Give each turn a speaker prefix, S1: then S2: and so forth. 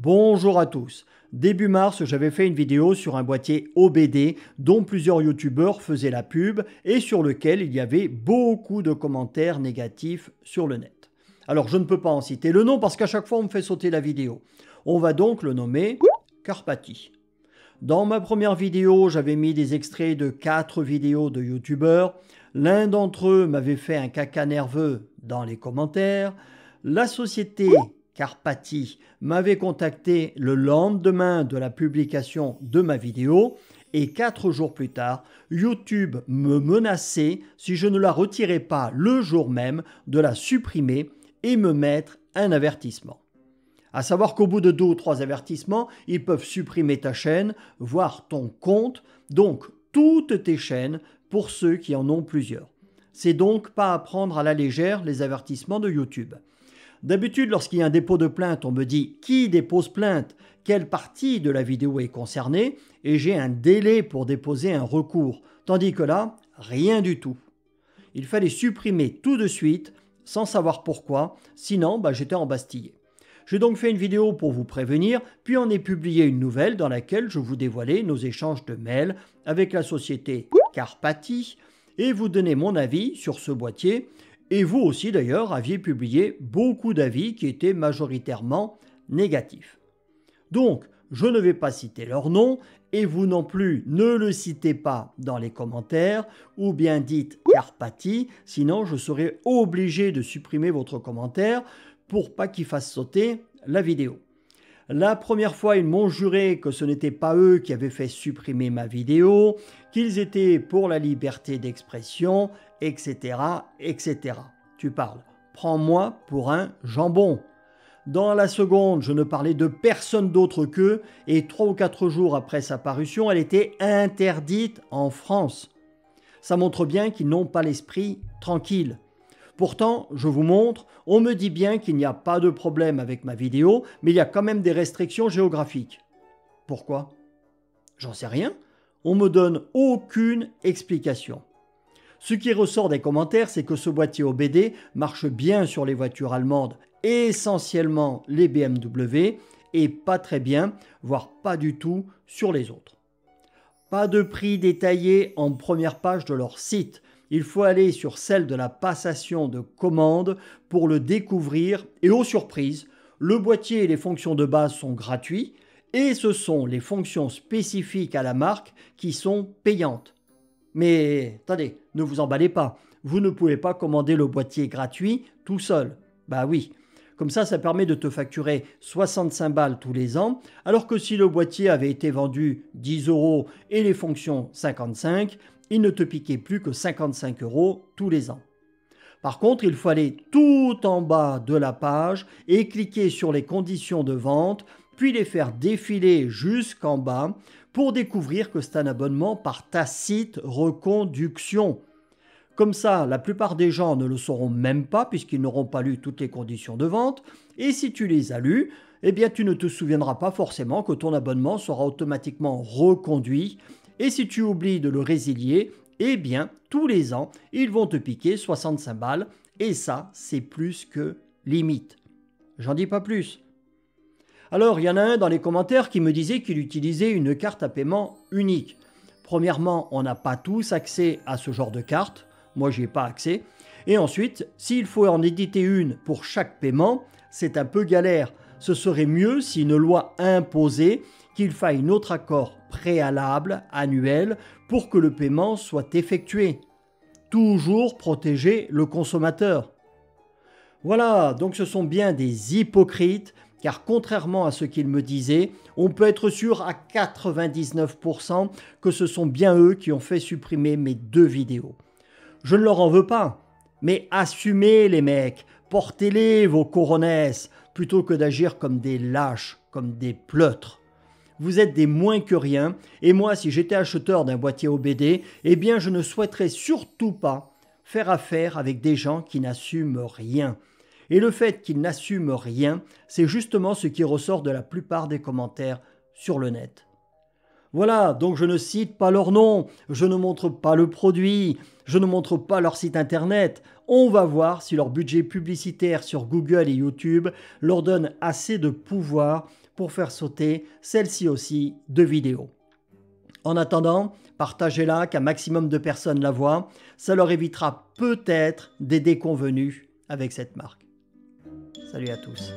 S1: Bonjour à tous. Début mars, j'avais fait une vidéo sur un boîtier OBD dont plusieurs youtubeurs faisaient la pub et sur lequel il y avait beaucoup de commentaires négatifs sur le net. Alors je ne peux pas en citer le nom parce qu'à chaque fois on me fait sauter la vidéo. On va donc le nommer Carpati. Dans ma première vidéo, j'avais mis des extraits de 4 vidéos de youtubeurs. L'un d'entre eux m'avait fait un caca nerveux dans les commentaires. La société Carpati m'avait contacté le lendemain de la publication de ma vidéo et 4 jours plus tard, YouTube me menaçait, si je ne la retirais pas le jour même, de la supprimer et me mettre un avertissement. À savoir qu'au bout de 2 ou 3 avertissements, ils peuvent supprimer ta chaîne, voire ton compte, donc toutes tes chaînes pour ceux qui en ont plusieurs. C'est donc pas à prendre à la légère les avertissements de YouTube. D'habitude, lorsqu'il y a un dépôt de plainte, on me dit qui dépose plainte, quelle partie de la vidéo est concernée, et j'ai un délai pour déposer un recours. Tandis que là, rien du tout. Il fallait supprimer tout de suite, sans savoir pourquoi, sinon j'étais embastillé. J'ai donc fait une vidéo pour vous prévenir, puis en ai publié une nouvelle dans laquelle je vous dévoilais nos échanges de mails avec la société Carpati et vous donnais mon avis sur ce boîtier. Et vous aussi d'ailleurs aviez publié beaucoup d'avis qui étaient majoritairement négatifs. Donc, je ne vais pas citer leur nom et vous non plus ne le citez pas dans les commentaires ou bien dites Carpati, sinon je serai obligé de supprimer votre commentaire pour pas qu'il fasse sauter la vidéo. La première fois, ils m'ont juré que ce n'était pas eux qui avaient fait supprimer ma vidéo, qu'ils étaient pour la liberté d'expression, etc., etc. Tu parles. Prends-moi pour un jambon. Dans la seconde, je ne parlais de personne d'autre qu'eux et 3 ou 4 jours après sa parution, elle était interdite en France. Ça montre bien qu'ils n'ont pas l'esprit tranquille. Pourtant, je vous montre, on me dit bien qu'il n'y a pas de problème avec ma vidéo, mais il y a quand même des restrictions géographiques. Pourquoi? J'en sais rien. On me donne aucune explication. Ce qui ressort des commentaires, c'est que ce boîtier OBD marche bien sur les voitures allemandes, essentiellement les BMW, et pas très bien, voire pas du tout sur les autres. Pas de prix détaillé en première page de leur site. Il faut aller sur celle de la passation de commande pour le découvrir et aux surprises, le boîtier et les fonctions de base sont gratuits et ce sont les fonctions spécifiques à la marque qui sont payantes. Mais attendez, ne vous emballez pas, vous ne pouvez pas commander le boîtier gratuit tout seul. Bah oui, comme ça permet de te facturer 65 balles tous les ans, alors que si le boîtier avait été vendu 10 € et les fonctions 55, il ne te piquait plus que 55 € tous les ans. Par contre, il faut aller tout en bas de la page et cliquer sur les conditions de vente, puis les faire défiler jusqu'en bas pour découvrir que c'est un abonnement par tacite reconduction. Comme ça, la plupart des gens ne le sauront même pas puisqu'ils n'auront pas lu toutes les conditions de vente. Et si tu les as lues, eh bien tu ne te souviendras pas forcément que ton abonnement sera automatiquement reconduit. Et si tu oublies de le résilier, eh bien, tous les ans, ils vont te piquer 65 balles. Et ça, c'est plus que limite. J'en dis pas plus. Alors, il y en a un dans les commentaires qui me disait qu'il utilisait une carte à paiement unique. Premièrement, on n'a pas tous accès à ce genre de carte. Moi, j'y ai pas accès. Et ensuite, s'il faut en éditer une pour chaque paiement, c'est un peu galère. Ce serait mieux si une loi imposait qu'il faille un autre accord préalable, annuel, pour que le paiement soit effectué. Toujours protéger le consommateur. Voilà, donc ce sont bien des hypocrites, car contrairement à ce qu'ils me disaient, on peut être sûr à 99% que ce sont bien eux qui ont fait supprimer mes 2 vidéos. Je ne leur en veux pas, mais assumez les mecs, portez-les vos coronesses, plutôt que d'agir comme des lâches, comme des pleutres. Vous êtes des moins que rien, et moi, si j'étais acheteur d'un boîtier OBD, eh bien je ne souhaiterais surtout pas faire affaire avec des gens qui n'assument rien. Et le fait qu'ils n'assument rien, c'est justement ce qui ressort de la plupart des commentaires sur le net. Voilà, donc je ne cite pas leur nom, je ne montre pas le produit, je ne montre pas leur site internet. On va voir si leur budget publicitaire sur Google et YouTube leur donne assez de pouvoir pour faire sauter celle-ci aussi de vidéo. En attendant, partagez-la, qu'un maximum de personnes la voient. Ça leur évitera peut-être des déconvenues avec cette marque. Salut à tous.